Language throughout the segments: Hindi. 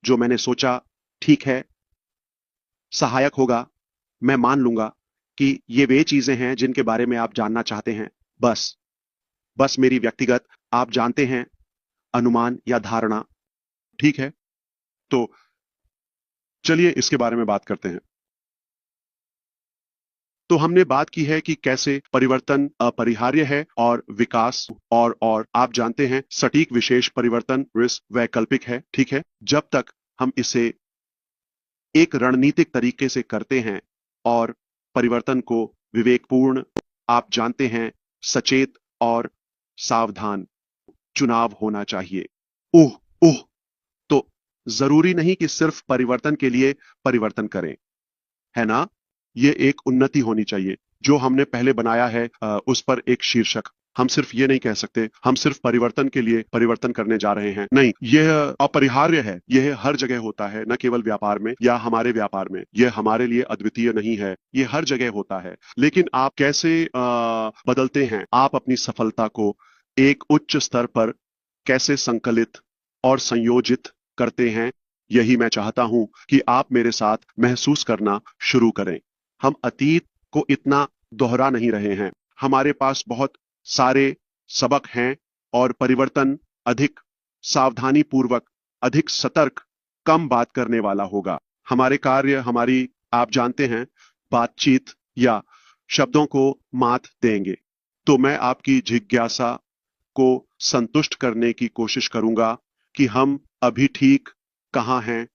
जो मैंने सोचा ठीक है, सहायक होगा, मैं मान लूंगा कि ये वे चीजें हैं जिनके बारे में आप जानना चाहते हैं। बस बस मेरी व्यक्तिगत, आप जानते हैं, अनुमान या धारणा। ठीक है, तो चलिए इसके बारे में बात करते हैं। तो हमने बात की है कि कैसे परिवर्तन अपरिहार्य है और विकास और आप जानते हैं सटीक विशेष परिवर्तन रिस्क वैकल्पिक है। ठीक है, जब तक हम इसे एक रणनीतिक तरीके से करते हैं और परिवर्तन को विवेकपूर्ण, आप जानते हैं, सचेत और सावधान चुनाव होना चाहिए। ओह ओह, तो जरूरी नहीं कि सिर्फ परिवर्तन के लिए परिवर्तन करें, है ना? ये एक उन्नति होनी चाहिए। जो हमने पहले बनाया है उस पर एक शीर्षक, हम सिर्फ ये नहीं कह सकते हम सिर्फ परिवर्तन के लिए परिवर्तन करने जा रहे हैं। नहीं, यह अपरिहार्य है, यह हर जगह होता है, न केवल व्यापार में या हमारे व्यापार में। यह हमारे लिए अद्वितीय नहीं है, यह हर जगह होता है। लेकिन आप कैसे बदलते हैं, आप अपनी सफलता को एक उच्च स्तर पर कैसे संकलित और संयोजित करते हैं, यही मैं चाहता हूं कि आप मेरे साथ महसूस करना शुरू करें। हम अतीत को इतना दोहरा नहीं रहे हैं, हमारे पास बहुत सारे सबक हैं और परिवर्तन अधिक सावधानी पूर्वक, अधिक सतर्क, कम बात करने वाला होगा। हमारे कार्य, हमारी, आप जानते हैं, बातचीत या शब्दों को मात देंगे। तो मैं आपकी जिज्ञासा को संतुष्ट करने की कोशिश करूंगा कि हम अभी ठीक कहां हैं।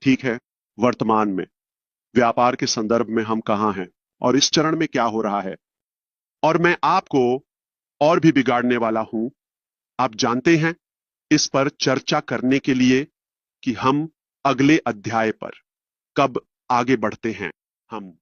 ठीक है, वर्तमान में, व्यापार के संदर्भ में हम कहां हैं और इस चरण में क्या हो रहा है। और मैं आपको और भी बिगाड़ने वाला हूं, आप जानते हैं, इस पर चर्चा करने के लिए कि हम अगले अध्याय पर कब आगे बढ़ते हैं हम,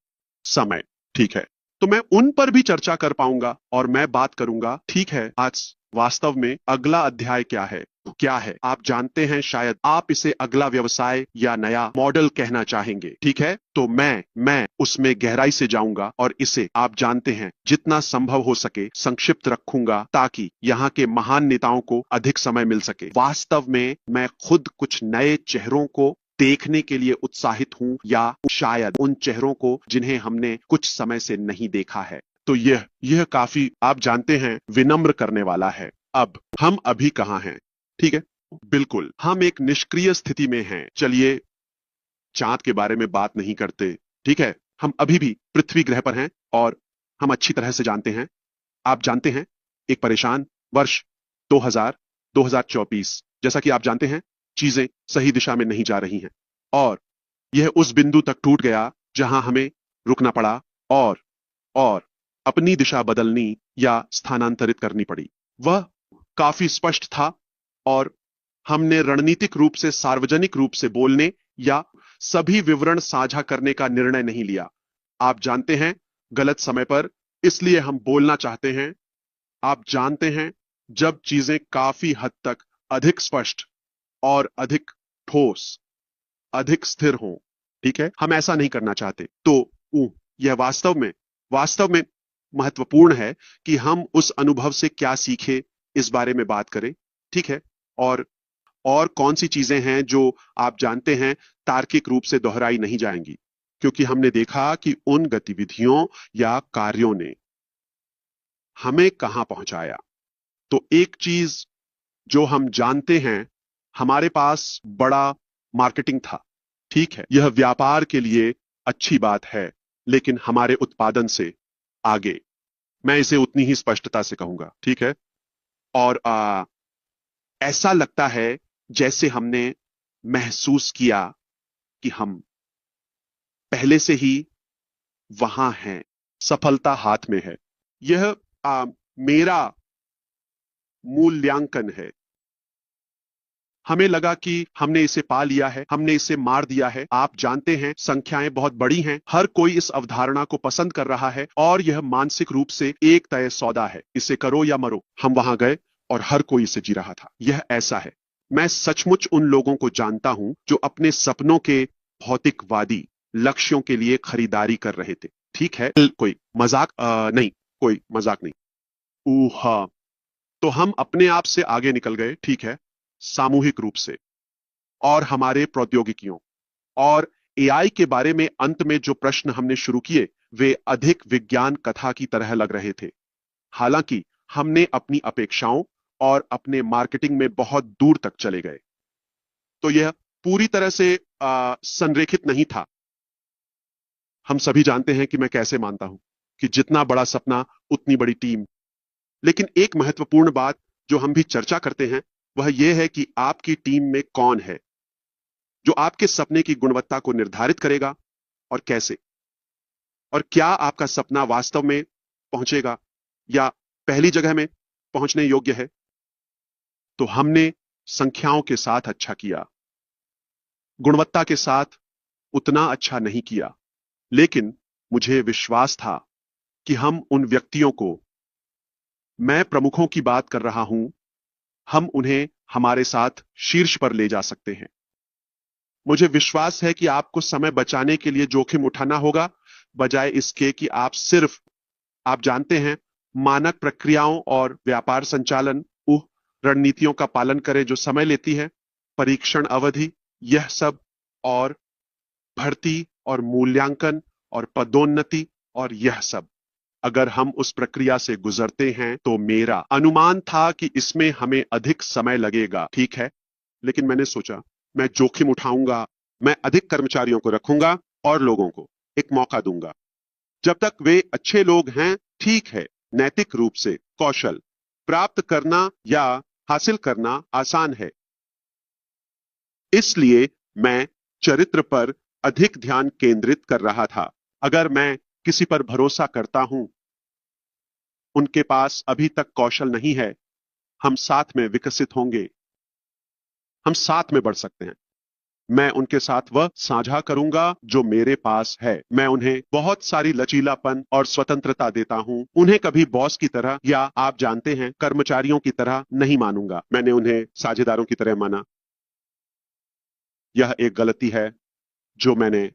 समय। ठीक है, तो मैं उन पर भी चर्चा कर पाऊंगा और मैं बात करूंगा, ठीक है, आज वास्तव में अगला अध्याय क्या है। क्या है, आप जानते हैं, शायद आप इसे अगला व्यवसाय या नया मॉडल कहना चाहेंगे। ठीक है, तो मैं उसमें गहराई से जाऊंगा और इसे, आप जानते हैं, जितना संभव हो सके संक्षिप्त रखूंगा ताकि यहाँ के महान नेताओं को अधिक समय मिल सके। वास्तव में मैं खुद कुछ नए चेहरों को देखने के लिए उत्साहित हूं, या शायद उन चेहरों को जिन्हें हमने कुछ समय से नहीं देखा है। तो यह काफी, आप जानते हैं, विनम्र करने वाला है। अब हम अभी कहां हैं? ठीक है, बिल्कुल हम एक निष्क्रिय स्थिति में हैं। चलिए चांद के बारे में बात नहीं करते। ठीक है, हम अभी भी पृथ्वी ग्रह पर हैं और हम अच्छी तरह से जानते हैं, आप जानते हैं, एक परेशान वर्ष 2000 2024, जैसा कि आप जानते हैं, चीजें सही दिशा में नहीं जा रही हैं और यह उस बिंदु तक टूट गया जहां हमें रुकना पड़ा और अपनी दिशा बदलनी या स्थानांतरित करनी पड़ी। वह काफी स्पष्ट था और हमने रणनीतिक रूप से, सार्वजनिक रूप से बोलने या सभी विवरण साझा करने का निर्णय नहीं लिया। आप जानते हैं, गलत समय पर, इसलिए हम बोलना चाहते हैं। आप जानते हैं, जब चीजें काफी हद तक अधिक स्पष्ट और अधिक ठोस, अधिक स्थिर हों। ठीक है, हम ऐसा नहीं करना चाहते। तो यह वास्तव में महत्वपूर्ण है कि हम उस अनुभव से क्या सीखे, इस बारे में बात करें। ठीक है, और और कौन सी चीजें हैं जो, आप जानते हैं, तार्किक रूप से दोहराई नहीं जाएंगी, क्योंकि हमने देखा कि उन गतिविधियों या कार्यों ने हमें कहां पहुंचाया। तो एक चीज जो हम जानते हैं, हमारे पास बड़ा मार्केटिंग था। ठीक है, यह व्यापार के लिए अच्छी बात है, लेकिन हमारे उत्पादन से आगे, मैं इसे उतनी ही स्पष्टता से कहूंगा। ठीक है, और ऐसा लगता है जैसे हमने महसूस किया कि हम पहले से ही वहां हैं, सफलता हाथ में है। यह मेरा मूल्यांकन है। हमें लगा कि हमने इसे पा लिया है, हमने इसे मार दिया है। आप जानते हैं, संख्याएं बहुत बड़ी हैं, हर कोई इस अवधारणा को पसंद कर रहा है और यह मानसिक रूप से एक तय सौदा है, इसे करो या मरो। हम वहां गए और हर कोई इसे जी रहा था। यह ऐसा है, मैं सचमुच उन लोगों को जानता हूं जो अपने सपनों के भौतिकवादी लक्ष्यों के लिए खरीदारी कर रहे थे। ठीक है, कोई मजाक नहीं, कोई मजाक नहीं। ऊहा, तो हम अपने आप से आगे निकल गए। ठीक है, सामूहिक रूप से, और हमारे प्रौद्योगिकियों और एआई के बारे में अंत में जो प्रश्न हमने शुरू किए वे अधिक विज्ञान कथा की तरह लग रहे थे। हालांकि हमने अपनी अपेक्षाओं और अपने मार्केटिंग में बहुत दूर तक चले गए। तो यह पूरी तरह से संरेखित नहीं था। हम सभी जानते हैं कि मैं कैसे मानता हूं कि जितना बड़ा सपना उतनी बड़ी टीम। लेकिन एक महत्वपूर्ण बात जो हम भी चर्चा करते हैं वह यह है कि आपकी टीम में कौन है जो आपके सपने की गुणवत्ता को निर्धारित करेगा और कैसे, और क्या आपका सपना वास्तव में पहुंचेगा या पहली जगह में पहुंचने योग्य है। तो हमने संख्याओं के साथ अच्छा किया, गुणवत्ता के साथ उतना अच्छा नहीं किया, लेकिन मुझे विश्वास था कि हम उन व्यक्तियों को, मैं प्रमुखों की बात कर रहा हूं, हम उन्हें हमारे साथ शीर्ष पर ले जा सकते हैं। मुझे विश्वास है कि आपको समय बचाने के लिए जोखिम उठाना होगा, बजाय इसके कि आप जानते हैं, मानक प्रक्रियाओं और व्यापार संचालन रणनीतियों का पालन करें जो समय लेती है, परीक्षण अवधि, यह सब, और भर्ती और मूल्यांकन और पदोन्नति और यह सब। अगर हम उस प्रक्रिया से गुजरते हैं तो मेरा अनुमान था कि इसमें हमें अधिक समय लगेगा, ठीक है, लेकिन मैंने सोचा मैं जोखिम उठाऊंगा, मैं अधिक कर्मचारियों को रखूंगा और लोगों को एक मौका दूंगा जब तक वे अच्छे लोग हैं। ठीक है, नैतिक रूप से कौशल प्राप्त करना या हासिल करना आसान है, इसलिए मैं चरित्र पर अधिक ध्यान केंद्रित कर रहा था। अगर मैं किसी पर भरोसा करता हूं, उनके पास अभी तक कौशल नहीं है, हम साथ में विकसित होंगे, हम साथ में बढ़ सकते हैं। मैं उनके साथ वह साझा करूंगा जो मेरे पास है। मैं उन्हें बहुत सारी लचीलापन और स्वतंत्रता देता हूं। उन्हें कभी बॉस की तरह या आप जानते हैं कर्मचारियों की तरह नहीं मानूंगा। मैंने उन्हें साझेदारों की तरह माना। यह एक गलती है जो मैंने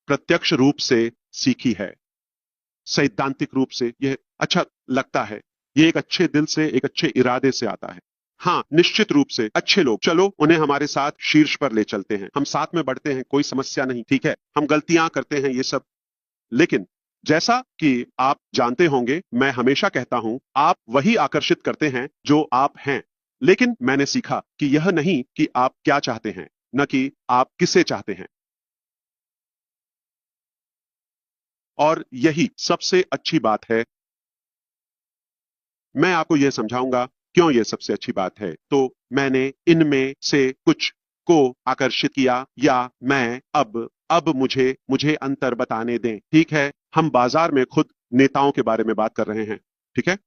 प्रत्यक्ष रूप से सीखी है। सैद्धांतिक रूप से यह अच्छा लगता है, यह एक अच्छे दिल से, एक अच्छे इरादे से आता है। हाँ, निश्चित रूप से अच्छे लोग, चलो उन्हें हमारे साथ शीर्ष पर ले चलते हैं, हम साथ में बढ़ते हैं, कोई समस्या नहीं, ठीक है, हम गलतियां करते हैं, ये सब। लेकिन जैसा कि आप जानते होंगे, मैं हमेशा कहता हूं, आप वही आकर्षित करते हैं जो आप हैं। लेकिन मैंने सीखा कि यह नहीं कि आप क्या चाहते हैं, न कि आप किसे चाहते हैं। और यही सबसे अच्छी बात है। मैं आपको यह समझाऊंगा क्यों यह सबसे अच्छी बात है। तो मैंने इनमें से कुछ को आकर्षित किया, या मैं अब मुझे अंतर बताने दें, ठीक है। हम बाजार में खुद नेताओं के बारे में बात कर रहे हैं, ठीक है।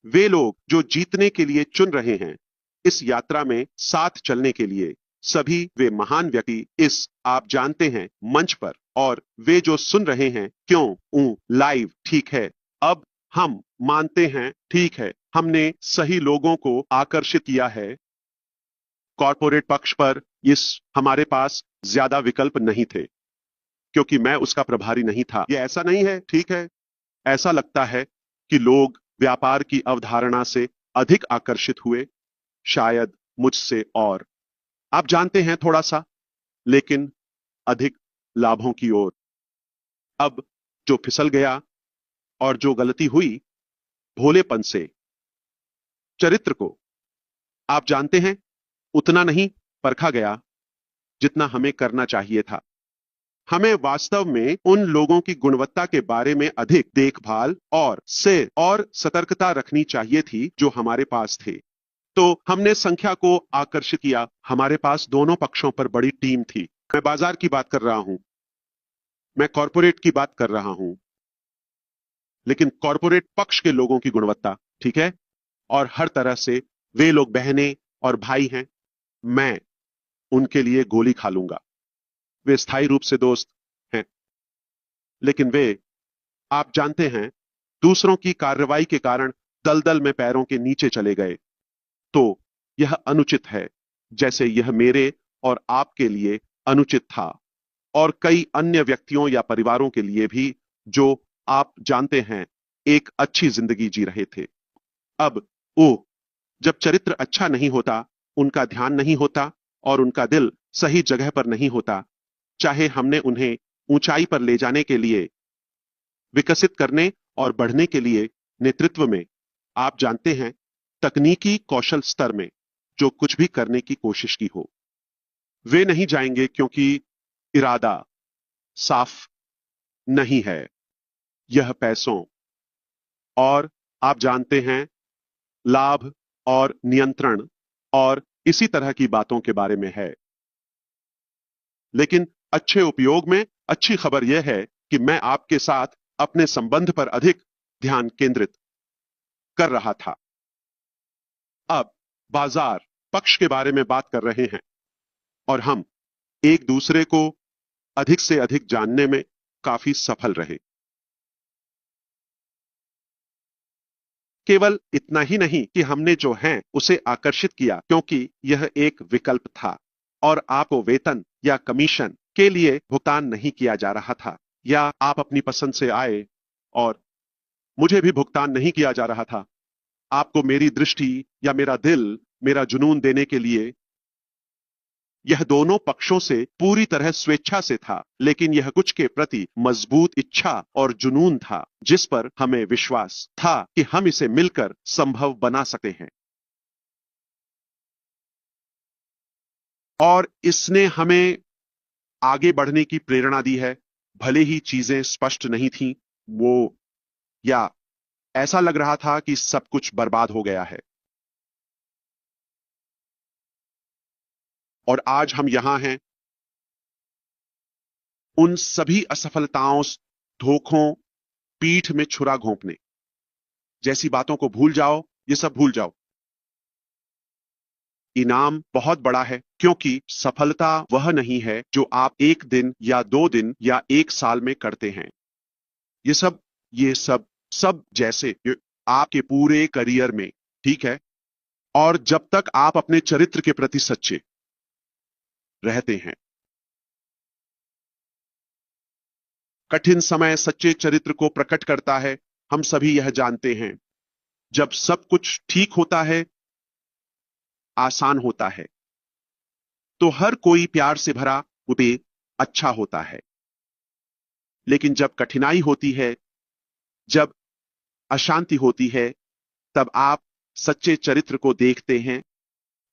वे लोग जो जीतने के लिए चुन रहे हैं, इस यात्रा में साथ चलने के लिए, सभी वे महान व्यक्ति इस, आप जानते हैं, मंच पर, और वे जो सुन रहे हैं, क्यों लाइव, ठीक है। अब हम मानते हैं, ठीक है, हमने सही लोगों को आकर्षित किया है। कॉर्पोरेट पक्ष पर हमारे पास ज्यादा विकल्प नहीं थे, क्योंकि मैं उसका प्रभारी नहीं था। यह ऐसा नहीं है, ठीक है, ऐसा लगता है कि लोग व्यापार की अवधारणा से अधिक आकर्षित हुए, शायद मुझसे, और आप जानते हैं, थोड़ा सा, लेकिन अधिक लाभों की ओर। अब जो फिसल गया और जो गलती हुई, भोलेपन से चरित्र को, आप जानते हैं, उतना नहीं परखा गया जितना हमें करना चाहिए था। हमें वास्तव में उन लोगों की गुणवत्ता के बारे में अधिक देखभाल और सतर्कता रखनी चाहिए थी जो हमारे पास थे। तो हमने संख्या को आकर्षित किया। हमारे पास दोनों पक्षों पर बड़ी टीम थी। मैं बाजार की बात कर रहा हूं, मैं कॉर्पोरेट की बात कर रहा हूं, लेकिन कॉर्पोरेट पक्ष के लोगों की गुणवत्ता, ठीक है, और हर तरह से वे लोग बहनें और भाई हैं। मैं उनके लिए गोली खा लूंगा। वे स्थायी रूप से दोस्त हैं, लेकिन वे, आप जानते हैं, दूसरों की कार्रवाई के कारण दलदल में पैरों के नीचे चले गए। तो यह अनुचित है, जैसे यह मेरे और आपके लिए अनुचित था, और कई अन्य व्यक्तियों या परिवारों के लिए भी, जो, आप जानते हैं, एक अच्छी जिंदगी जी रहे थे। अब जब चरित्र अच्छा नहीं होता, उनका ध्यान नहीं होता, और उनका दिल सही जगह पर नहीं होता, चाहे हमने उन्हें ऊंचाई पर ले जाने के लिए, विकसित करने और बढ़ने के लिए नेतृत्व में, आप जानते हैं, तकनीकी कौशल स्तर में जो कुछ भी करने की कोशिश की हो, वे नहीं जाएंगे क्योंकि इरादा साफ नहीं है। यह पैसों और आप जानते हैं लाभ और नियंत्रण और इसी तरह की बातों के बारे में है। लेकिन अच्छे उपयोग में अच्छी खबर यह है कि मैं आपके साथ अपने संबंध पर अधिक ध्यान केंद्रित कर रहा था। अब बाजार पक्ष के बारे में बात कर रहे हैं और हम एक दूसरे को अधिक से अधिक जानने में काफी सफल रहे। केवल इतना ही नहीं कि हमने जो है उसे आकर्षित किया क्योंकि यह एक विकल्प था और आपको वेतन या कमीशन के लिए भुगतान नहीं किया जा रहा था, या आप अपनी पसंद से आए और मुझे भी भुगतान नहीं किया जा रहा था आपको मेरी दृष्टि या मेरा दिल, मेरा जुनून देने के लिए। यह दोनों पक्षों से पूरी तरह स्वेच्छा से था, लेकिन यह कुछ के प्रति मजबूत इच्छा और जुनून था जिस पर हमें विश्वास था कि हम इसे मिलकर संभव बना सकते हैं। और इसने हमें आगे बढ़ने की प्रेरणा दी है, भले ही चीजें स्पष्ट नहीं थीं, या ऐसा लग रहा था कि सब कुछ बर्बाद हो गया है। और आज हम यहां हैं, उन सभी असफलताओं, धोखों, पीठ में छुरा घोंपने जैसी बातों को भूल जाओ, ये सब भूल जाओ। इनाम बहुत बड़ा है क्योंकि सफलता वह नहीं है जो आप एक दिन या 2 दिन या 1 साल में करते हैं। ये सब जैसे आपके पूरे करियर में, ठीक है? और जब तक आप अपने चरित्र के प्रति सच्चे रहते हैं। कठिन समय सच्चे चरित्र को प्रकट करता है, हम सभी यह जानते हैं। जब सब कुछ ठीक होता है, आसान होता है, तो हर कोई प्यार से भरा हुए अच्छा होता है। लेकिन जब कठिनाई होती है, जब अशांति होती है, तब आप सच्चे चरित्र को देखते हैं।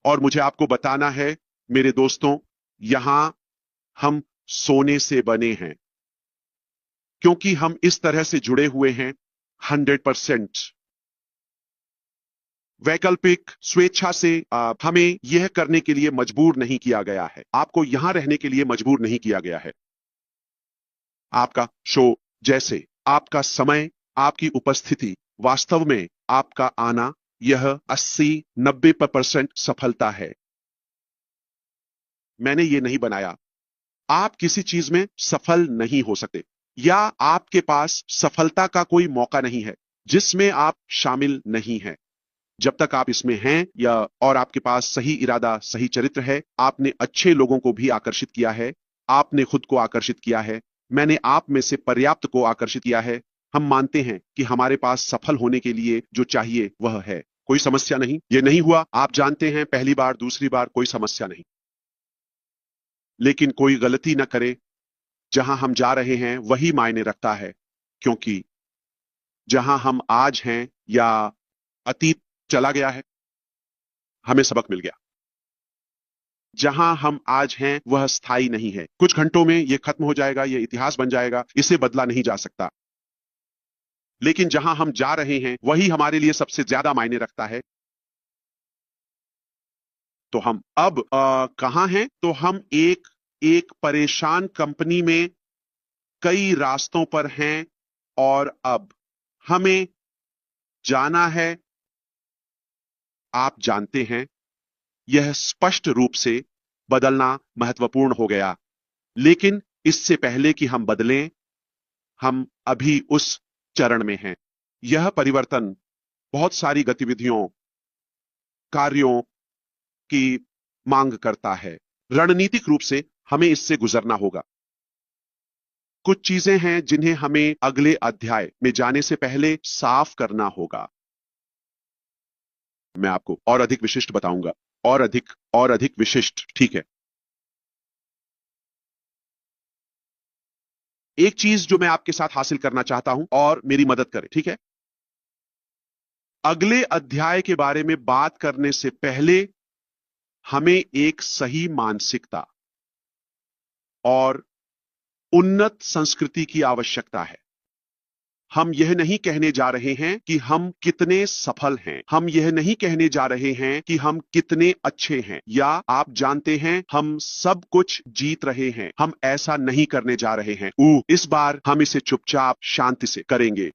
और मुझे आपको बताना है मेरे दोस्तों, यहां हम सोने से बने हैं क्योंकि हम इस तरह से जुड़े हुए हैं 100%। वैकल्पिक स्वेच्छा से हमें यह करने के लिए मजबूर नहीं किया गया है, आपको यहां रहने के लिए मजबूर नहीं किया गया है। आपका शो जैसे आपका समय, आपकी उपस्थिति, वास्तव में आपका आना, यह 80-90% सफलता है। मैंने ये नहीं बनाया। आप किसी चीज में सफल नहीं हो सकते, या आपके पास सफलता का कोई मौका नहीं है जिसमें आप शामिल नहीं हैं। जब तक आप इसमें हैं और आपके पास सही इरादा, सही चरित्र है, आपने अच्छे लोगों को भी आकर्षित किया है, आपने खुद को आकर्षित किया है, मैंने आप में से पर्याप्त को आकर्षित किया है। हम मानते हैं कि हमारे पास सफल होने के लिए जो चाहिए वह है। कोई समस्या नहीं, ये नहीं हुआ, आप जानते हैं, पहली बार, दूसरी बार, कोई समस्या नहीं। लेकिन कोई गलती न करे, जहां हम जा रहे हैं वही मायने रखता है, क्योंकि जहां हम आज हैं या अतीत चला गया है, हमें सबक मिल गया। जहां हम आज हैं वह स्थायी नहीं है, कुछ घंटों में यह खत्म हो जाएगा, यह इतिहास बन जाएगा, इसे बदला नहीं जा सकता। लेकिन जहां हम जा रहे हैं वही हमारे लिए सबसे ज्यादा मायने रखता है। तो हम अब कहां हैं? तो हम एक परेशान कंपनी में कई रास्तों पर हैं और अब हमें जाना है। आप जानते हैं, यह स्पष्ट रूप से बदलना महत्वपूर्ण हो गया, लेकिन इससे पहले कि हम बदलें, हम अभी उस चरण में हैं। यह परिवर्तन बहुत सारी गतिविधियों, कार्यों की मांग करता है। रणनीतिक रूप से हमें इससे गुजरना होगा। कुछ चीजें हैं जिन्हें हमें अगले अध्याय में जाने से पहले साफ करना होगा। मैं आपको और अधिक विशिष्ट बताऊंगा और अधिक विशिष्ट। ठीक है, एक चीज जो मैं आपके साथ हासिल करना चाहता हूं और मेरी मदद करें, ठीक है। अगले अध्याय के बारे में बात करने से पहले हमें एक सही मानसिकता और उन्नत संस्कृति की आवश्यकता है। हम यह नहीं कहने जा रहे हैं कि हम कितने सफल हैं, हम यह नहीं कहने जा रहे हैं कि हम कितने अच्छे हैं, या आप जानते हैं हम सब कुछ जीत रहे हैं। हम ऐसा नहीं करने जा रहे हैं। इस बार हम इसे चुपचाप शांति से करेंगे।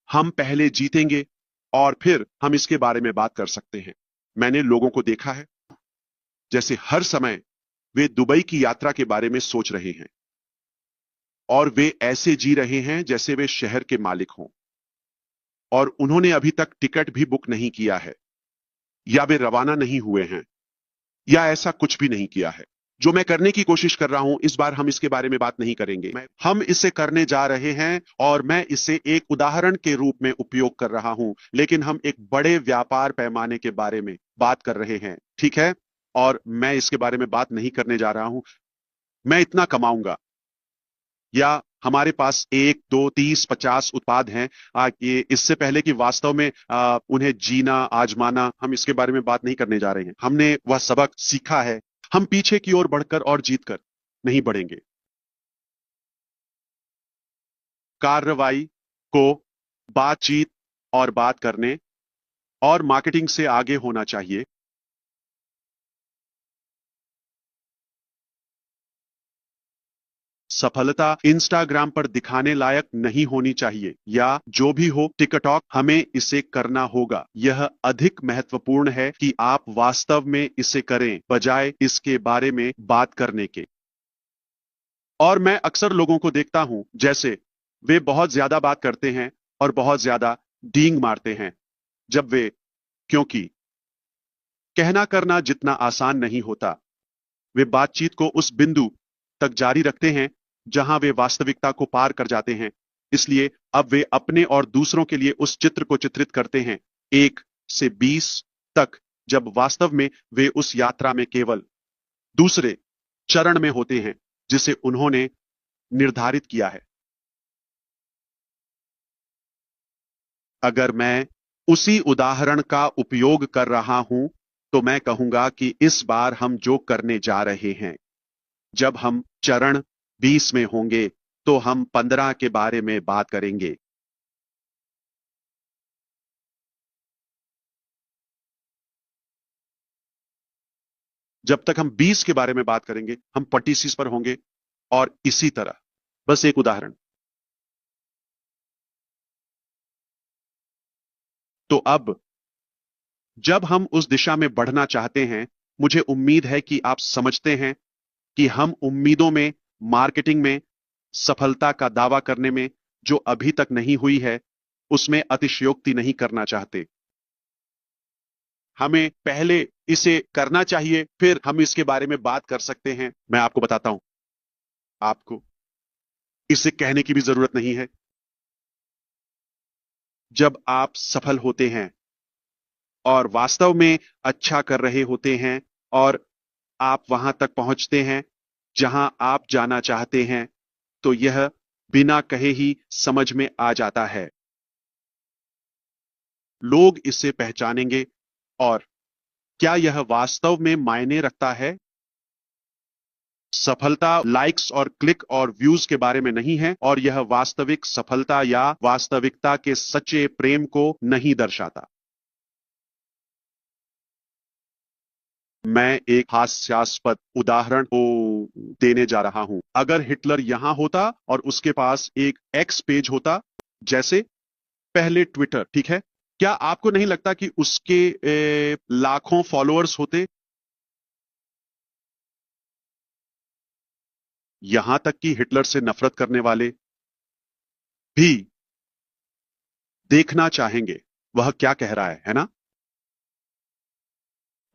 हम पहले जीतेंगे और फिर हम इसके बारे में बात कर सकते हैं। मैंने लोगों को देखा है जैसे हर समय वे दुबई की यात्रा के बारे में सोच रहे हैं और वे ऐसे जी रहे हैं जैसे वे शहर के मालिक हों, और उन्होंने अभी तक टिकट भी बुक नहीं किया है, या वे रवाना नहीं हुए हैं, या ऐसा कुछ भी नहीं किया है। जो मैं करने की कोशिश कर रहा हूं, इस बार हम इसके बारे में बात नहीं करेंगे। हम इसे करने जा रहे हैं और मैं इसे एक उदाहरण के रूप में उपयोग कर रहा हूं, लेकिन हम एक बड़े व्यापार पैमाने के बारे में बात कर रहे हैं, ठीक है। और मैं इसके बारे में बात नहीं करने जा रहा हूं मैं इतना कमाऊंगा, या हमारे पास 1 2 30 50 उत्पाद हैं। ये इससे पहले कि वास्तव में उन्हें जीना आजमाना, हम इसके बारे में बात नहीं करने जा रहे हैं। हमने वह सबक सीखा है। हम पीछे की ओर बढ़कर और जीतकर नहीं बढ़ेंगे। कार्रवाई को बातचीत और बात करने और मार्केटिंग से आगे होना चाहिए। सफलता इंस्टाग्राम पर दिखाने लायक नहीं होनी चाहिए, या जो भी हो टिकटॉक, हमें इसे करना होगा। यह अधिक महत्वपूर्ण है कि आप वास्तव में इसे करें बजाय इसके बारे में बात करने के। और मैं अक्सर लोगों को देखता हूं जैसे वे बहुत ज्यादा बात करते हैं और बहुत ज्यादा डींग मारते हैं जब वे, क्योंकि कहना करना जितना आसान नहीं होता, वे बातचीत को उस बिंदु तक जारी रखते हैं जहां वे वास्तविकता को पार कर जाते हैं। इसलिए अब वे अपने और दूसरों के लिए उस चित्र को चित्रित करते हैं 1 से 20 तक, जब वास्तव में वे उस यात्रा में केवल दूसरे चरण में होते हैं जिसे उन्होंने निर्धारित किया है। अगर मैं उसी उदाहरण का उपयोग कर रहा हूं तो मैं कहूंगा कि इस बार हम जो करने जा रहे हैं, जब हम चरण 20 में होंगे तो हम 15 के बारे में बात करेंगे। जब तक हम 20 के बारे में बात करेंगे हम 25 पर होंगे, और इसी तरह। बस एक उदाहरण। तो अब जब हम उस दिशा में बढ़ना चाहते हैं, मुझे उम्मीद है कि आप समझते हैं कि हम उम्मीदों में, मार्केटिंग में, सफलता का दावा करने में जो अभी तक नहीं हुई है उसमें अतिशयोक्ति नहीं करना चाहते। हमें पहले इसे करना चाहिए, फिर हम इसके बारे में बात कर सकते हैं। मैं आपको बताता हूं, आपको इसे कहने की भी जरूरत नहीं है। जब आप सफल होते हैं और वास्तव में अच्छा कर रहे होते हैं और आप वहां तक पहुंचते हैं जहां आप जाना चाहते हैं, तो यह बिना कहे ही समझ में आ जाता है। लोग इसे पहचानेंगे। और क्या यह वास्तव में मायने रखता है? सफलता लाइक्स और क्लिक और व्यूज के बारे में नहीं है, और यह वास्तविक सफलता या वास्तविकता के सच्चे प्रेम को नहीं दर्शाता। मैं एक हास्यास्पद उदाहरण को देने जा रहा हूं। अगर हिटलर यहां होता और उसके पास एक एक्स पेज होता, जैसे पहले ट्विटर, ठीक है, क्या आपको नहीं लगता कि उसके लाखों फॉलोअर्स होते? यहां तक कि हिटलर से नफरत करने वाले भी देखना चाहेंगे वह क्या कह रहा है ना?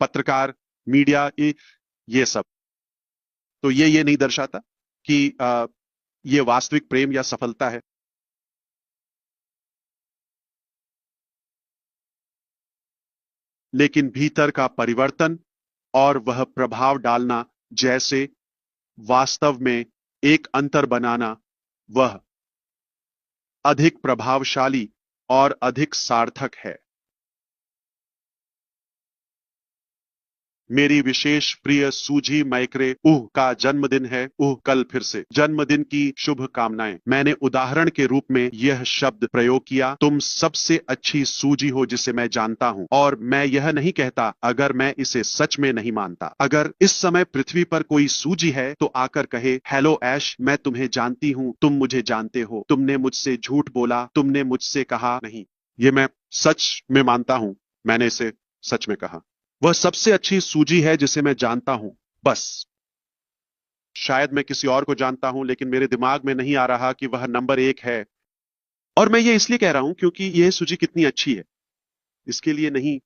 पत्रकार, मीडिया, ये सब। तो ये नहीं दर्शाता कि ये वास्तविक प्रेम या सफलता है। लेकिन भीतर का परिवर्तन और वह प्रभाव डालना, जैसे वास्तव में एक अंतर बनाना, वह अधिक प्रभावशाली और अधिक सार्थक है। मेरी विशेष प्रिय सूजी मैक्रे का जन्मदिन है। कल फिर से जन्मदिन की शुभकामनाएं। मैंने उदाहरण के रूप में यह शब्द प्रयोग किया। तुम सबसे अच्छी सूजी हो जिसे मैं जानता हूं, और मैं यह नहीं कहता अगर मैं इसे सच में नहीं मानता। अगर इस समय पृथ्वी पर कोई सूजी है तो आकर कहे, हेलो ऐश, मैं तुम्हें जानती हूं, तुम मुझे जानते हो, तुमने मुझसे झूठ बोला, तुमने मुझसे कहा नहीं। ये मैं सच में मानता हूं, मैंने इसे सच में कहा। वह सबसे अच्छी सूजी है जिसे मैं जानता हूं। बस शायद मैं किसी और को जानता हूं, लेकिन मेरे दिमाग में नहीं आ रहा कि वह नंबर एक है। और मैं ये इसलिए कह रहा हूं क्योंकि यह सूजी कितनी अच्छी है, इसके लिए नहीं,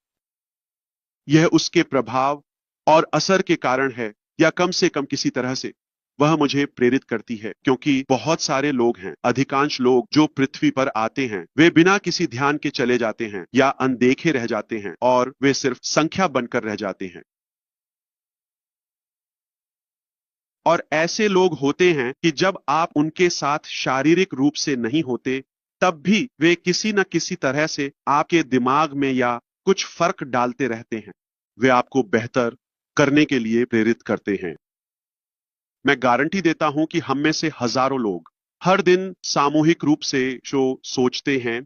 यह उसके प्रभाव और असर के कारण है, या कम से कम किसी तरह से वह मुझे प्रेरित करती है। क्योंकि बहुत सारे लोग हैं, अधिकांश लोग जो पृथ्वी पर आते हैं, वे बिना किसी ध्यान के चले जाते हैं या अनदेखे रह जाते हैं, और वे सिर्फ संख्या बनकर रह जाते हैं। और ऐसे लोग होते हैं कि जब आप उनके साथ शारीरिक रूप से नहीं होते, तब भी वे किसी न किसी तरह से आपके दिमाग में या कुछ फर्क डालते रहते हैं। वे आपको बेहतर करने के लिए प्रेरित करते हैं। मैं गारंटी देता हूं कि हम में से हजारों लोग हर दिन सामूहिक रूप से जो सोचते हैं,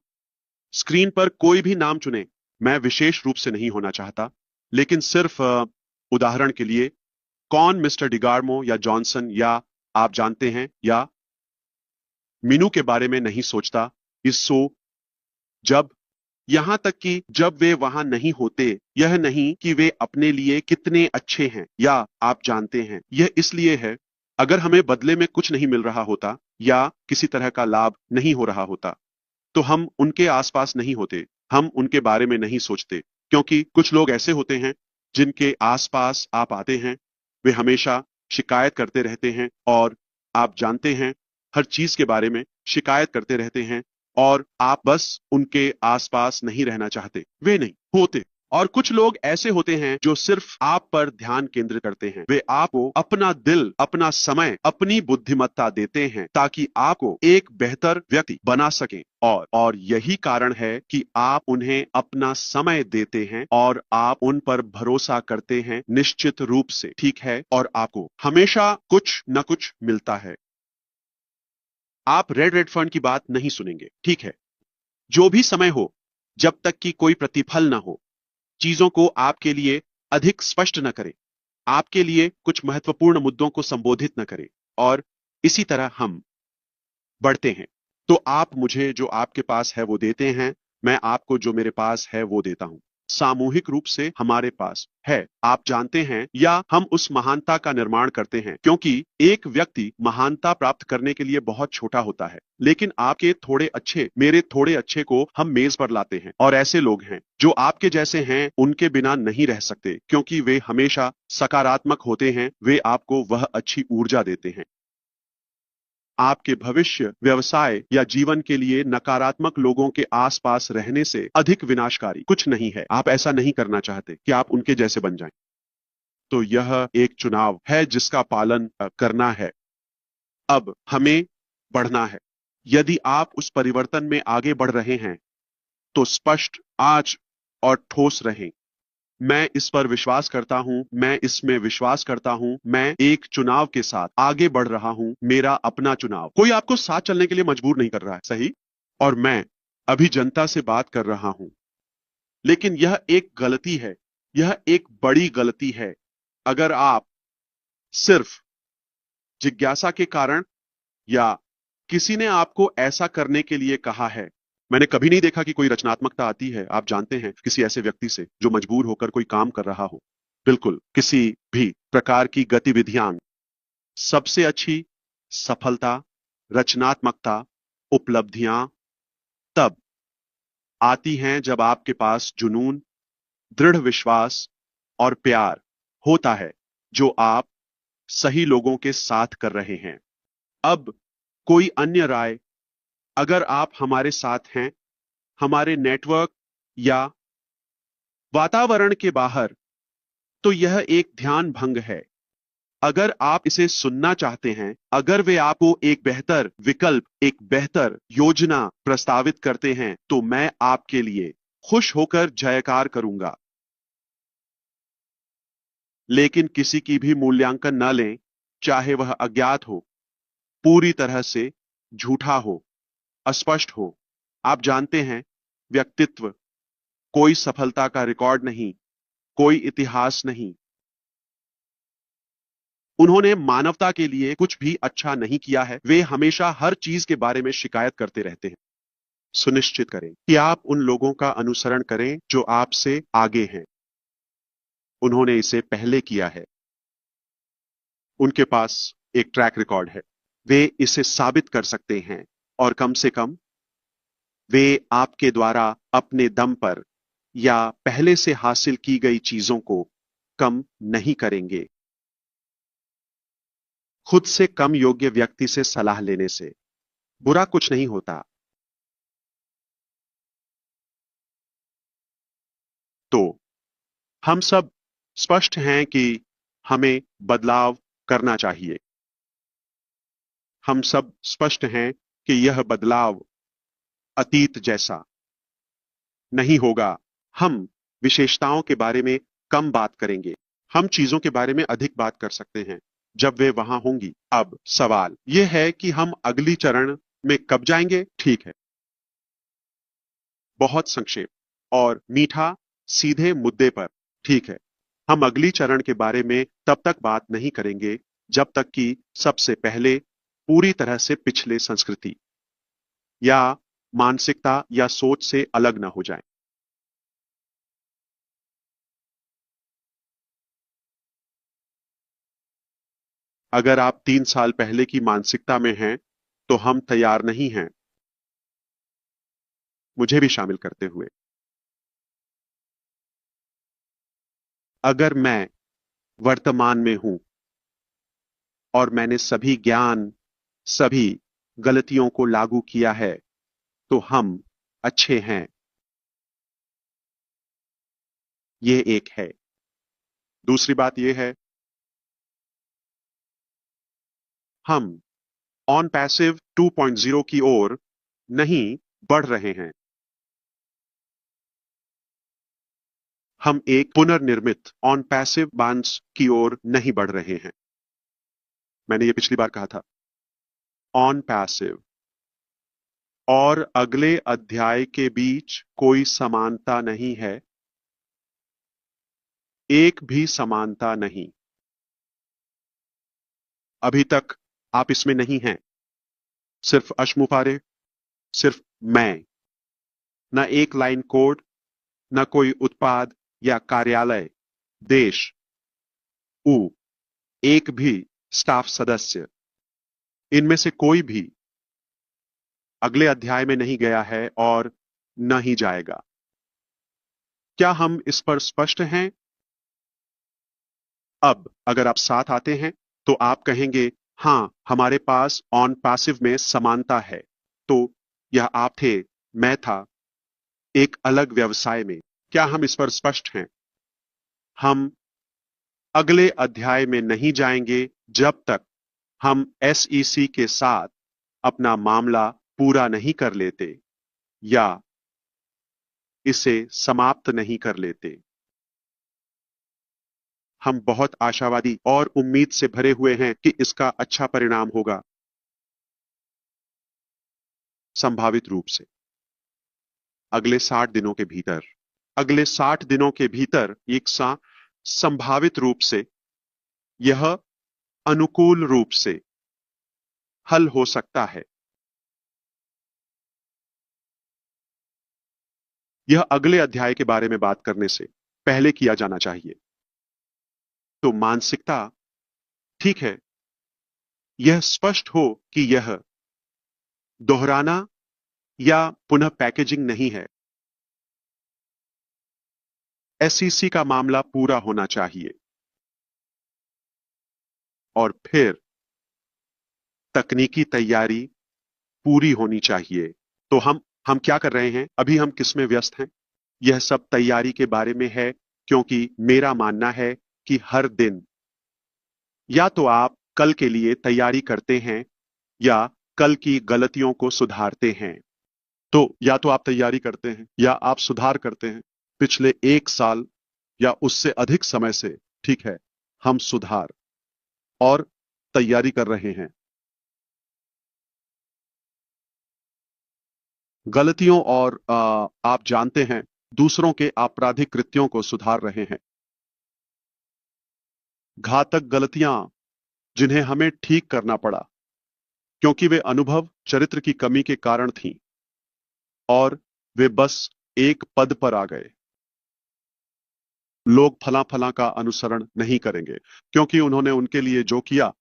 स्क्रीन पर कोई भी नाम चुने, मैं विशेष रूप से नहीं होना चाहता, लेकिन सिर्फ उदाहरण के लिए, कौन मिस्टर डिगार्मो या जॉनसन या आप जानते हैं या मीनू के बारे में नहीं सोचता इस शो, जब यहां तक कि जब वे वहां नहीं होते, यह नहीं कि वे अपने लिए कितने अच्छे हैं या आप जानते हैं, यह इसलिए है अगर हमें बदले में कुछ नहीं मिल रहा होता या किसी तरह का लाभ नहीं हो रहा होता, तो हम उनके आसपास नहीं होते, हम उनके बारे में नहीं सोचते। क्योंकि कुछ लोग ऐसे होते हैं जिनके आसपास आप आते हैं, वे हमेशा शिकायत करते रहते हैं, और आप जानते हैं, हर चीज के बारे में शिकायत करते रहते हैं, और आप बस उनके आसपास नहीं रहना चाहते, वे नहीं होते। और कुछ लोग ऐसे होते हैं जो सिर्फ आप पर ध्यान केंद्रित करते हैं। वे आपको अपना दिल, अपना समय, अपनी बुद्धिमत्ता देते हैं ताकि आपको एक बेहतर व्यक्ति बना सकें। और यही कारण है कि आप उन्हें अपना समय देते हैं और आप उन पर भरोसा करते हैं, निश्चित रूप से, ठीक है, और आपको हमेशा कुछ न कुछ मिलता है। आप रेड फंड की बात नहीं सुनेंगे, ठीक है, जो भी समय हो, जब तक कि कोई प्रतिफल ना हो, चीजों को आपके लिए अधिक स्पष्ट न करें, आपके लिए कुछ महत्वपूर्ण मुद्दों को संबोधित न करें, और इसी तरह हम बढ़ते हैं। तो आप मुझे जो आपके पास है वो देते हैं, मैं आपको जो मेरे पास है वो देता हूं। सामूहिक रूप से हमारे पास है, आप जानते हैं, या हम उस महानता का निर्माण करते हैं, क्योंकि एक व्यक्ति महानता प्राप्त करने के लिए बहुत छोटा होता है, लेकिन आपके थोड़े अच्छे, मेरे थोड़े अच्छे को हम मेज पर लाते हैं। और ऐसे लोग हैं जो आपके जैसे हैं, उनके बिना नहीं रह सकते, क्योंकि वे हमेशा सकारात्मक होते हैं, वे आपको वह अच्छी ऊर्जा देते हैं। आपके भविष्य, व्यवसाय या जीवन के लिए नकारात्मक लोगों के आसपास रहने से अधिक विनाशकारी कुछ नहीं है। आप ऐसा नहीं करना चाहते कि आप उनके जैसे बन जाएं। तो यह एक चुनाव है जिसका पालन करना है। अब हमें बढ़ना है। यदि आप उस परिवर्तन में आगे बढ़ रहे हैं, तो स्पष्ट, आज और ठोस रहें। मैं इस पर विश्वास करता हूं, मैं इसमें विश्वास करता हूं, मैं एक चुनाव के साथ आगे बढ़ रहा हूं, मेरा अपना चुनाव। कोई आपको साथ चलने के लिए मजबूर नहीं कर रहा है, सही? और मैं अभी जनता से बात कर रहा हूं, लेकिन यह एक गलती है, यह एक बड़ी गलती है अगर आप सिर्फ जिज्ञासा के कारण, या किसी ने आपको ऐसा करने के लिए कहा है। मैंने कभी नहीं देखा कि कोई रचनात्मकता आती है, आप जानते हैं, किसी ऐसे व्यक्ति से जो मजबूर होकर कोई काम कर रहा हो। बिल्कुल, किसी भी प्रकार की गतिविधियां, सबसे अच्छी सफलता, रचनात्मकता, उपलब्धियां तब आती हैं जब आपके पास जुनून, दृढ़ विश्वास और प्यार होता है, जो आप सही लोगों के साथ कर रहे हैं। अब कोई अन्य राय, अगर आप हमारे साथ हैं, हमारे नेटवर्क या वातावरण के बाहर, तो यह एक ध्यान भंग है। अगर आप इसे सुनना चाहते हैं, अगर वे आपको एक बेहतर विकल्प, एक बेहतर योजना प्रस्तावित करते हैं, तो मैं आपके लिए खुश होकर जयकार करूंगा। लेकिन किसी की भी मूल्यांकन न लें, चाहे वह अज्ञात हो, पूरी तरह से झूठा हो, अस्पष्ट हो। आप जानते हैं, व्यक्तित्व कोई सफलता का रिकॉर्ड नहीं, कोई इतिहास नहीं। उन्होंने मानवता के लिए कुछ भी अच्छा नहीं किया है। वे हमेशा हर चीज के बारे में शिकायत करते रहते हैं। सुनिश्चित करें कि आप उन लोगों का अनुसरण करें जो आपसे आगे हैं। उन्होंने इसे पहले किया है। उनके पास एक ट्रैक रिकॉर्ड है। वे इसे साबित कर सकते हैं, और कम से कम वे आपके द्वारा अपने दम पर या पहले से हासिल की गई चीजों को कम नहीं करेंगे। खुद से कम योग्य व्यक्ति से सलाह लेने से बुरा कुछ नहीं होता। तो हम सब स्पष्ट हैं कि हमें बदलाव करना चाहिए। हम सब स्पष्ट हैं कि यह बदलाव अतीत जैसा नहीं होगा। हम विशेषताओं के बारे में कम बात करेंगे। हम चीजों के बारे में अधिक बात कर सकते हैं जब वे वहां होंगी। अब सवाल यह है कि हम अगली चरण में कब जाएंगे? ठीक है, बहुत संक्षेप और मीठा, सीधे मुद्दे पर। ठीक है, हम अगली चरण के बारे में तब तक बात नहीं करेंगे जब तक कि सबसे पहले पूरी तरह से पिछले संस्कृति या मानसिकता या सोच से अलग न हो जाएं। अगर आप 3 साल पहले की मानसिकता में हैं, तो हम तैयार नहीं हैं, मुझे भी शामिल करते हुए। अगर मैं वर्तमान में हूं और मैंने सभी ज्ञान, सभी गलतियों को लागू किया है, तो हम अच्छे हैं। यह एक है। दूसरी बात यह है, हम ऑन पैसिव 2.0 की ओर नहीं बढ़ रहे हैं। हम एक पुनर्निर्मित ऑन पैसिव बांस की ओर नहीं बढ़ रहे हैं। मैंने ये पिछली बार कहा था। ऑन पैसिव और अगले अध्याय के बीच कोई समानता नहीं है, एक भी समानता नहीं। अभी तक आप इसमें नहीं हैं। सिर्फ अश्मुफारे, सिर्फ मैं। न एक लाइन कोड, न कोई उत्पाद या कार्यालय, देश, एक भी स्टाफ सदस्य। इनमें से कोई भी अगले अध्याय में नहीं गया है और न ही जाएगा। क्या हम इस पर स्पष्ट हैं? अब अगर आप साथ आते हैं, तो आप कहेंगे, हां, हमारे पास ऑन पैसिव में समानता है। तो यह आप थे, मैं था, एक अलग व्यवसाय में। क्या हम इस पर स्पष्ट हैं? हम अगले अध्याय में नहीं जाएंगे जब तक हम एसईसी के साथ अपना मामला पूरा नहीं कर लेते या इसे समाप्त नहीं कर लेते। हम बहुत आशावादी और उम्मीद से भरे हुए हैं कि इसका अच्छा परिणाम होगा। संभावित रूप से अगले 60 दिनों के भीतर, अगले 60 दिनों के भीतर एक संभावित रूप से यह अनुकूल रूप से हल हो सकता है। यह अगले अध्याय के बारे में बात करने से पहले किया जाना चाहिए। तो मानसिकता, ठीक है, यह स्पष्ट हो कि यह दोहराना या पुनः पैकेजिंग नहीं है। एसईसी का मामला पूरा होना चाहिए और फिर तकनीकी तैयारी पूरी होनी चाहिए। तो हम क्या कर रहे हैं? अभी हम किस में व्यस्त हैं? यह सब तैयारी के बारे में है, क्योंकि मेरा मानना है कि हर दिन या तो आप कल के लिए तैयारी करते हैं या कल की गलतियों को सुधारते हैं। तो या तो आप तैयारी करते हैं या आप सुधार करते हैं। पिछले 1 साल या उससे अधिक समय से, ठीक है, हम सुधार और तैयारी कर रहे हैं। गलतियों और आप जानते हैं, दूसरों के आपराधिक कृत्यों को सुधार रहे हैं। घातक गलतियां जिन्हें हमें ठीक करना पड़ा, क्योंकि वे अनुभव चरित्र की कमी के कारण थीं और वे बस एक पद पर आ गए। लोग फला फला का अनुसरण नहीं करेंगे, क्योंकि उन्होंने उनके लिए जो किया,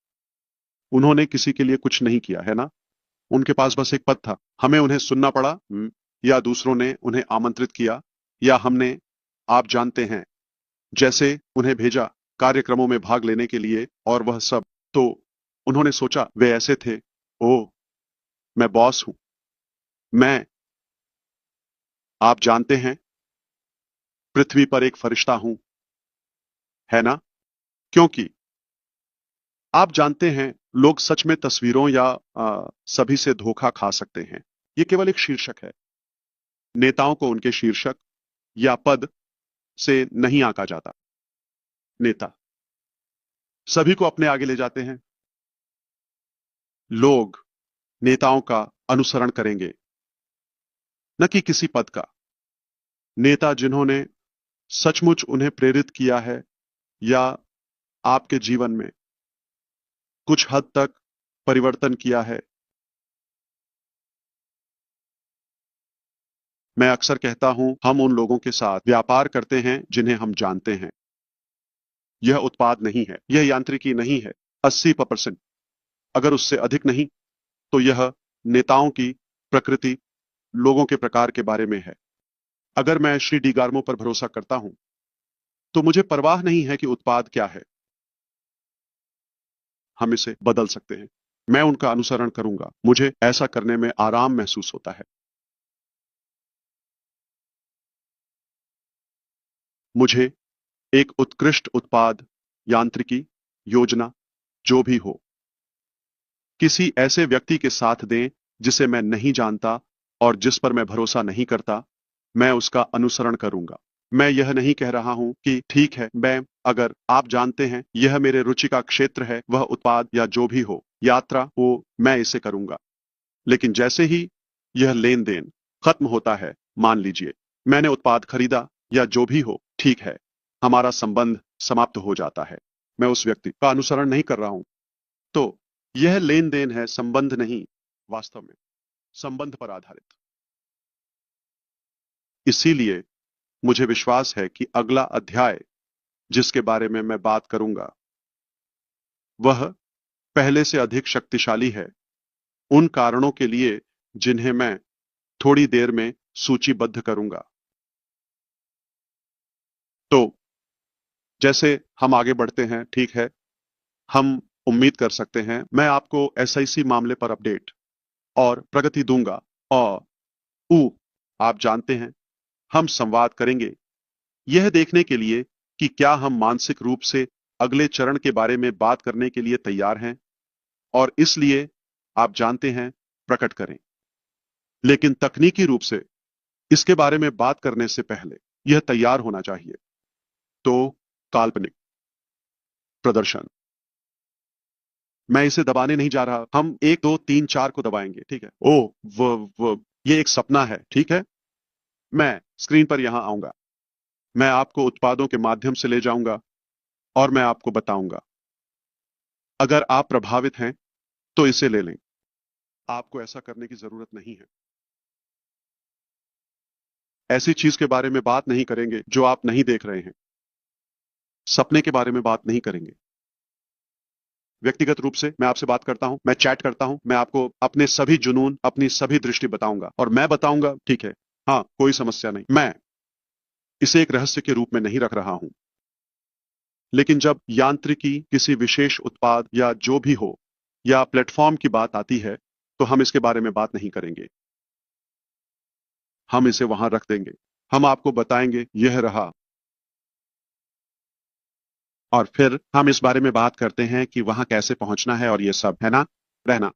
उन्होंने किसी के लिए कुछ नहीं किया, है ना? उनके पास बस एक पद था। हमें उन्हें सुनना पड़ा, या दूसरों ने उन्हें आमंत्रित किया, या हमने, आप जानते हैं, जैसे उन्हें भेजा कार्यक्रमों में भाग लेने के लिए और वह सब। तो उन्होंने सोचा, वे ऐसे थे, ओह, मैं बॉस हूं, मैं, आप जानते हैं, पृथ्वी पर एक फरिश्ता हूं, है ना? क्योंकि आप जानते हैं, लोग सच में तस्वीरों या सभी से धोखा खा सकते हैं। ये केवल एक शीर्षक है। नेताओं को उनके शीर्षक या पद से नहीं आंका जाता। नेता सभी को अपने आगे ले जाते हैं। लोग नेताओं का अनुसरण करेंगे, न कि किसी पद का। नेता जिन्होंने सचमुच उन्हें प्रेरित किया है या आपके जीवन में कुछ हद तक परिवर्तन किया है। मैं अक्सर कहता हूं, हम उन लोगों के साथ व्यापार करते हैं जिन्हें हम जानते हैं। यह उत्पाद नहीं है, यह यांत्रिकी नहीं है। 80%, अगर उससे अधिक नहीं, तो यह नेताओं की प्रकृति, लोगों के प्रकार के बारे में है। अगर मैं श्री डी गार्मो पर भरोसा करता हूं, तो मुझे परवाह नहीं है कि उत्पाद क्या है। हम इसे बदल सकते हैं। मैं उनका अनुसरण करूंगा। मुझे ऐसा करने में आराम महसूस होता है। मुझे एक उत्कृष्ट उत्पाद, यांत्रिकी, योजना, जो भी हो, किसी ऐसे व्यक्ति के साथ दें जिसे मैं नहीं जानता और जिस पर मैं भरोसा नहीं करता। मैं उसका अनुसरण करूंगा। मैं यह नहीं कह रहा हूं कि ठीक है, मैं, अगर आप जानते हैं, यह मेरे रुचि का क्षेत्र है, वह उत्पाद या जो भी हो, यात्रा हो, मैं इसे करूंगा। लेकिन जैसे ही यह लेन देन खत्म होता है, मान लीजिए मैंने उत्पाद खरीदा या जो भी हो, ठीक है, हमारा संबंध समाप्त हो जाता है। मैं उस व्यक्ति का अनुसरण नहीं कर रहा हूं। तो यह लेन देन है, संबंध नहीं, वास्तव में संबंध पर आधारित। इसीलिए मुझे विश्वास है कि अगला अध्याय जिसके बारे में मैं बात करूंगा, वह पहले से अधिक शक्तिशाली है, उन कारणों के लिए जिन्हें मैं थोड़ी देर में सूचीबद्ध करूंगा। तो जैसे हम आगे बढ़ते हैं, ठीक है, हम उम्मीद कर सकते हैं मैं आपको एसआईसी मामले पर अपडेट और प्रगति दूंगा। और ऊ आप जानते हैं, हम संवाद करेंगे, यह देखने के लिए कि क्या हम मानसिक रूप से अगले चरण के बारे में बात करने के लिए तैयार हैं, और इसलिए आप जानते हैं, प्रकट करें। लेकिन तकनीकी रूप से इसके बारे में बात करने से पहले यह तैयार होना चाहिए। तो काल्पनिक प्रदर्शन, मैं इसे दबाने नहीं जा रहा। हम 1 2 3 4 को दबाएंगे, ठीक है? ओ, वो ये एक सपना है, ठीक है? मैं स्क्रीन पर यहां आऊंगा। मैं आपको उत्पादों के माध्यम से ले जाऊंगा और मैं आपको बताऊंगा। अगर आप प्रभावित हैं, तो इसे ले लें। आपको ऐसा करने की जरूरत नहीं है। ऐसी चीज के बारे में बात नहीं करेंगे जो आप नहीं देख रहे हैं। सपने के बारे में बात नहीं करेंगे। व्यक्तिगत रूप से मैं आपसे बात करता हूं, मैं चैट करता हूं, मैं आपको अपने सभी जुनून, अपनी सभी दृष्टि बताऊंगा और मैं बताऊंगा, ठीक है, हाँ, कोई समस्या नहीं। मैं इसे एक रहस्य के रूप में नहीं रख रहा हूं। लेकिन जब यांत्रिकी, किसी विशेष उत्पाद या जो भी हो, या प्लेटफॉर्म की बात आती है, तो हम इसके बारे में बात नहीं करेंगे। हम इसे वहां रख देंगे। हम आपको बताएंगे यह रहा। और फिर हम इस बारे में बात करते हैं कि वहां कैसे पहुंचना है और ये सब है ना, रहना।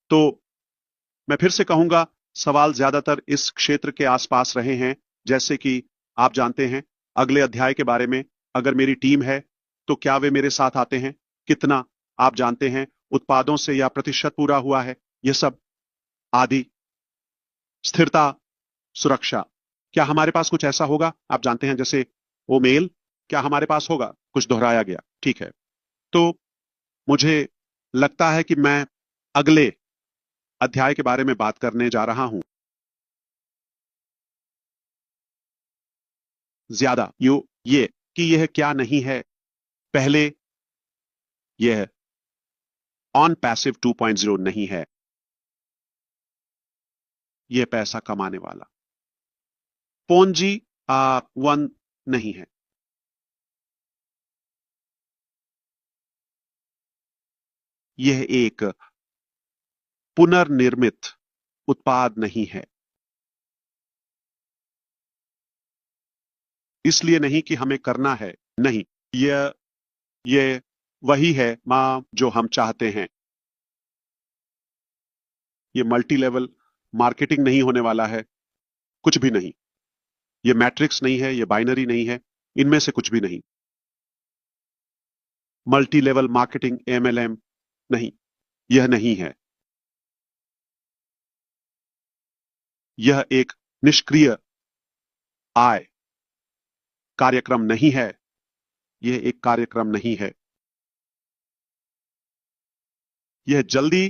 तो मैं फिर से कहूंगा, सवाल ज्यादातर इस क्षेत्र के आसपास रहे हैं, जैसे कि आप जानते हैं अगले अध्याय के बारे में, अगर मेरी टीम है तो क्या वे मेरे साथ आते हैं, कितना, आप जानते हैं, उत्पादों से या प्रतिशत पूरा हुआ है, यह सब आदि। स्थिरता, सुरक्षा, क्या हमारे पास कुछ ऐसा होगा, आप जानते हैं, जैसे वो मेल, क्या हमारे पास होगा, कुछ दोहराया गया, ठीक है। तो मुझे लगता है कि मैं अगले अध्याय के बारे में बात करने जा रहा हूं। ज्यादा ये कि यह क्या नहीं है। पहले, यह ऑन पैसिव 2.0 नहीं है, यह पैसा कमाने वाला पोंजी वन नहीं है। यह एक पुनर्निर्मित उत्पाद नहीं है। इसलिए नहीं कि हमें करना है, नहीं, यह वही है मां जो हम चाहते हैं। ये मल्टी लेवल मार्केटिंग नहीं होने वाला है, कुछ भी नहीं। ये मैट्रिक्स नहीं है, ये बाइनरी नहीं है, इनमें से कुछ भी नहीं। मल्टी लेवल मार्केटिंग एमएलएम नहीं, यह नहीं है। यह एक निष्क्रिय आय कार्यक्रम नहीं है, यह एक कार्यक्रम नहीं है। यह जल्दी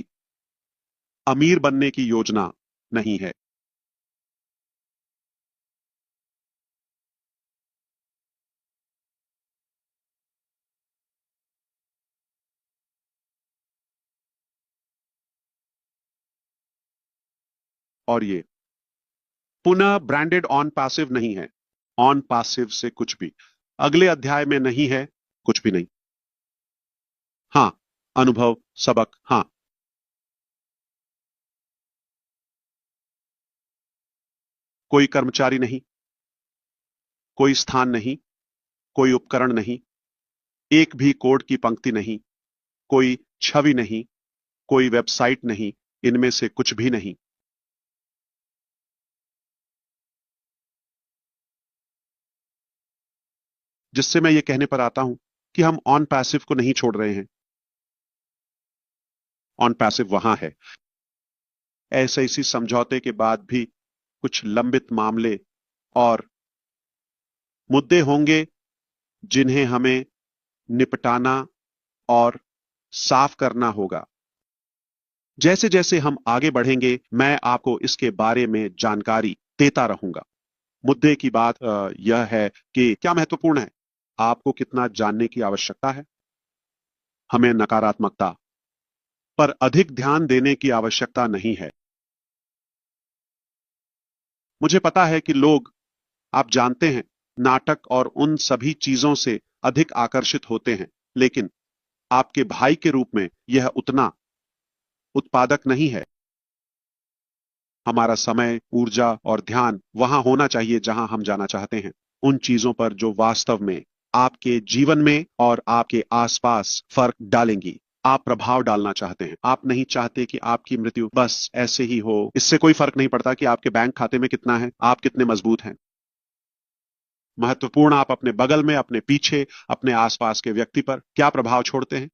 अमीर बनने की योजना नहीं है। और ये पुनः ब्रांडेड ऑन पैसिव नहीं है। ऑन पैसिव से कुछ भी अगले अध्याय में नहीं है, कुछ भी नहीं। हां, अनुभव, सबक, हां। कोई कर्मचारी नहीं, कोई स्थान नहीं, कोई उपकरण नहीं, एक भी कोड की पंक्ति नहीं, कोई छवि नहीं, कोई वेबसाइट नहीं, इनमें से कुछ भी नहीं। जिससे मैं ये कहने पर आता हूं कि हम ऑन पैसिव को नहीं छोड़ रहे हैं। ऑन पैसिव वहां है। ऐसे इसी समझौते के बाद भी कुछ लंबित मामले और मुद्दे होंगे जिन्हें हमें निपटाना और साफ करना होगा। जैसे जैसे हम आगे बढ़ेंगे, मैं आपको इसके बारे में जानकारी देता रहूंगा। मुद्दे की बात यह है कि क्या महत्वपूर्ण है, आपको कितना जानने की आवश्यकता है। हमें नकारात्मकता पर अधिक ध्यान देने की आवश्यकता नहीं है। मुझे पता है कि लोग, आप जानते हैं, नाटक और उन सभी चीजों से अधिक आकर्षित होते हैं, लेकिन आपके भाई के रूप में यह उतना उत्पादक नहीं है। हमारा समय, ऊर्जा और ध्यान वहां होना चाहिए जहां हम जाना चाहते हैं, उन चीजों पर जो वास्तव में आपके जीवन में और आपके आसपास फर्क डालेंगी। आप प्रभाव डालना चाहते हैं, आप नहीं चाहते कि आपकी मृत्यु बस ऐसे ही हो। इससे कोई फर्क नहीं पड़ता कि आपके बैंक खाते में कितना है, आप कितने मजबूत हैं। महत्वपूर्ण, आप अपने बगल में, अपने पीछे, अपने आसपास के व्यक्ति पर क्या प्रभाव छोड़ते हैं,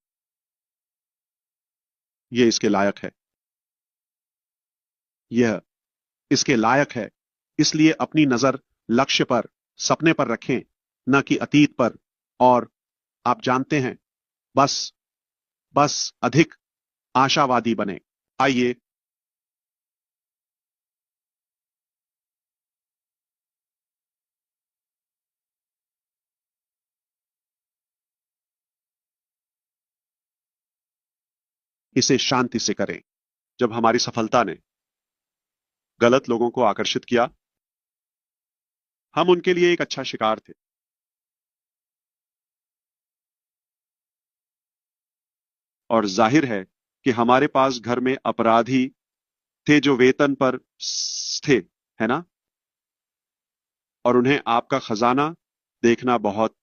यह इसके लायक है। यह इसके लायक है। इसलिए अपनी नजर लक्ष्य पर, सपने पर रखें, न कि अतीत पर। और आप जानते हैं, बस बस अधिक आशावादी बने। आइए इसे शांति से करें। जब हमारी सफलता ने गलत लोगों को आकर्षित किया, हम उनके लिए एक अच्छा शिकार थे। और जाहिर है कि हमारे पास घर में अपराधी थे जो वेतन पर थे, है ना? और उन्हें आपका खजाना देखना बहुत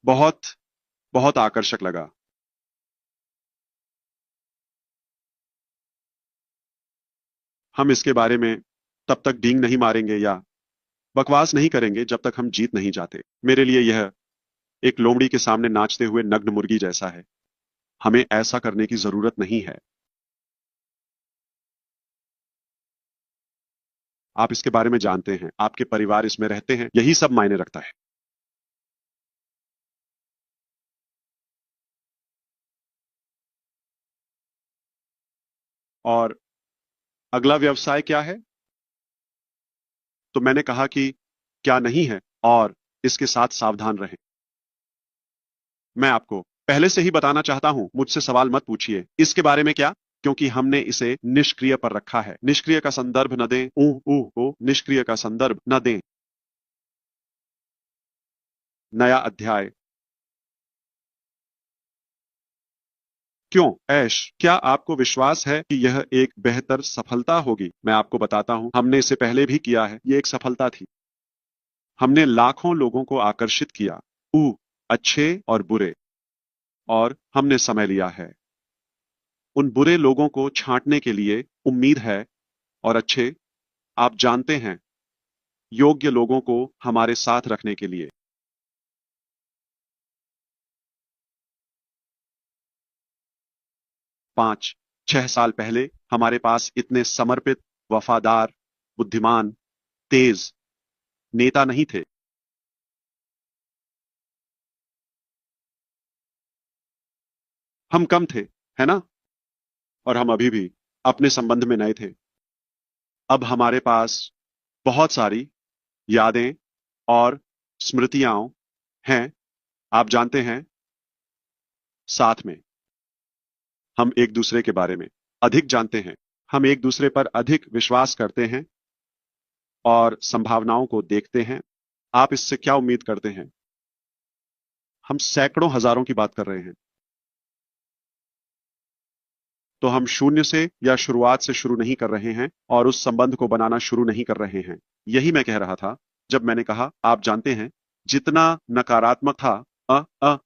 बहुत बहुत आकर्षक लगा। हम इसके बारे में तब तक डींग नहीं मारेंगे या बकवास नहीं करेंगे जब तक हम जीत नहीं जाते। मेरे लिए यह एक लोमड़ी के सामने नाचते हुए नग्न मुर्गी जैसा है। हमें ऐसा करने की जरूरत नहीं है। आप इसके बारे में जानते हैं, आपके परिवार इसमें रहते हैं, यही सब मायने रखता है। और अगला व्यवसाय क्या है? तो मैंने कहा कि क्या नहीं है, और इसके साथ सावधान रहें। मैं आपको पहले से ही बताना चाहता हूं, मुझसे सवाल मत पूछिए इसके बारे में क्या, क्योंकि हमने इसे निष्क्रिय पर रखा है। निष्क्रिय का संदर्भ न दें, ऊह ऊह ओ, निष्क्रिय का संदर्भ न दें। नया अध्याय। क्यों ऐश, क्या आपको विश्वास है कि यह एक बेहतर सफलता होगी? मैं आपको बताता हूं, हमने इसे पहले भी किया है। ये एक सफलता थी। हमने लाखों लोगों को आकर्षित किया, अच्छे और बुरे, और हमने समय लिया है उन बुरे लोगों को छांटने के लिए, उम्मीद है, और अच्छे, आप जानते हैं, योग्य लोगों को हमारे साथ रखने के लिए। 5-6 साल पहले हमारे पास इतने समर्पित, वफादार, बुद्धिमान, तेज नेता नहीं थे। हम कम थे, है ना? और हम अभी भी अपने संबंध में नए थे। अब हमारे पास बहुत सारी यादें और स्मृतियां हैं। आप जानते हैं, साथ में हम एक दूसरे के बारे में अधिक जानते हैं। हम एक दूसरे पर अधिक विश्वास करते हैं और संभावनाओं को देखते हैं। आप इससे क्या उम्मीद करते हैं? हम सैकड़ों हजारों की बात कर रहे हैं। तो हम शून्य से या शुरुआत से शुरू नहीं कर रहे हैं और उस संबंध को बनाना शुरू नहीं कर रहे हैं। यही मैं कह रहा था जब मैंने कहा, आप जानते हैं, जितना नकारात्मक था,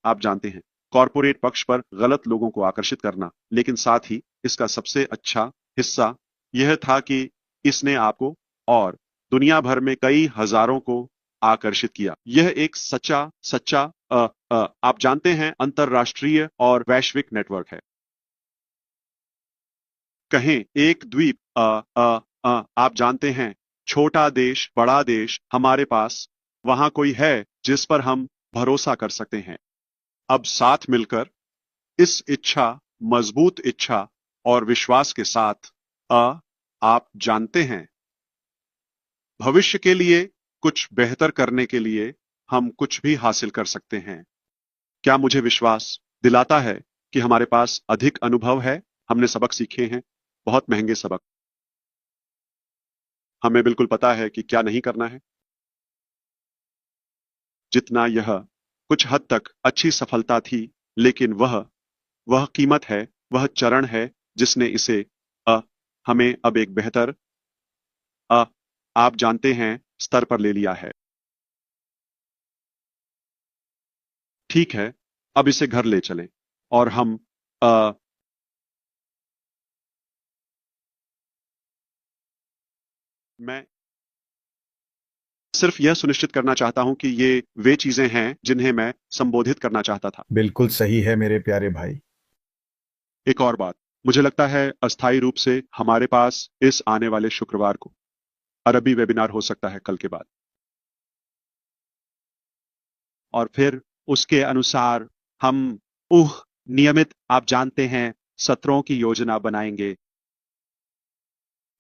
आप जानते हैं, कॉरपोरेट पक्ष पर गलत लोगों को आकर्षित करना, लेकिन साथ ही इसका सबसे अच्छा हिस्सा यह था कि इसने आपको और दुनिया भर में कई हजारों को आकर्षित किया। यह एक सच्चा सच्चा आप जानते हैं, अंतरराष्ट्रीय और वैश्विक नेटवर्क है। कहें एक द्वीप, आप जानते हैं, छोटा देश, बड़ा देश, हमारे पास वहां कोई है जिस पर हम भरोसा कर सकते हैं। अब साथ मिलकर इस इच्छा, मजबूत इच्छा और विश्वास के साथ, आप जानते हैं, भविष्य के लिए कुछ बेहतर करने के लिए हम कुछ भी हासिल कर सकते हैं। क्या मुझे विश्वास दिलाता है कि हमारे पास अधिक अनुभव है? हमने सबक सीखे हैं, बहुत महंगे सबक। हमें बिल्कुल पता है कि क्या नहीं करना है। जितना यह कुछ हद तक अच्छी सफलता थी, लेकिन वह कीमत है, वह चरण है जिसने इसे अ, हमें अब एक बेहतर, अ, आप जानते हैं, स्तर पर ले लिया है। ठीक है, अब इसे घर ले चलें और हम अ, मैं सिर्फ यह सुनिश्चित करना चाहता हूं कि ये वे चीजें हैं जिन्हें मैं संबोधित करना चाहता था। बिल्कुल सही है मेरे प्यारे भाई। एक और बात, मुझे लगता है अस्थायी रूप से हमारे पास इस आने वाले शुक्रवार को अरबी वेबिनार हो सकता है, कल के बाद। और फिर उसके अनुसार हम नियमित, आप जानते हैं, सत्रों की योजना बनाएंगे।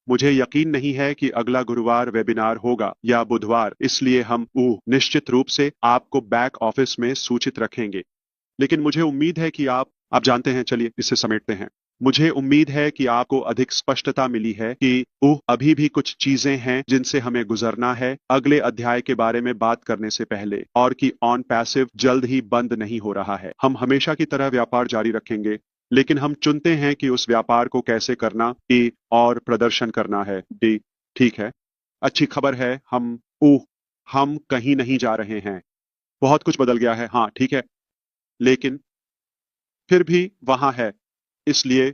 मुझे यकीन नहीं है कि अगला गुरुवार वेबिनार होगा या बुधवार, इसलिए हम निश्चित रूप से आपको बैक ऑफिस में सूचित रखेंगे। लेकिन मुझे उम्मीद है कि आप जानते हैं, चलिए इसे समेटते हैं। मुझे उम्मीद है कि आपको अधिक स्पष्टता मिली है कि अभी भी कुछ चीजें हैं जिनसे हमें गुजरना है अगले अध्याय के बारे में बात करने से पहले, और कि ऑन पैसिव जल्द ही बंद नहीं हो रहा है। हम हमेशा की तरह व्यापार जारी रखेंगे, लेकिन हम चुनते हैं कि उस व्यापार को कैसे करना, ए, और प्रदर्शन करना है, डी। ठीक है। अच्छी खबर है, हम कहीं नहीं जा रहे हैं। बहुत कुछ बदल गया है, हाँ ठीक है, लेकिन फिर भी वहां है, इसलिए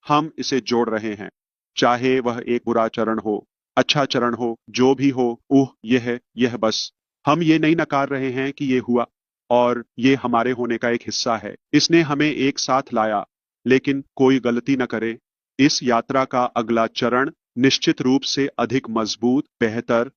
हम इसे जोड़ रहे हैं। चाहे वह एक बुरा चरण हो, अच्छा चरण हो, जो भी हो, यह बस। हम ये नहीं नकार रहे हैं कि ये हुआ और ये हमारे होने का एक हिस्सा है। इसने हमें एक साथ लाया। लेकिन कोई गलती न करे, इस यात्रा का अगला चरण निश्चित रूप से अधिक मजबूत, बेहतर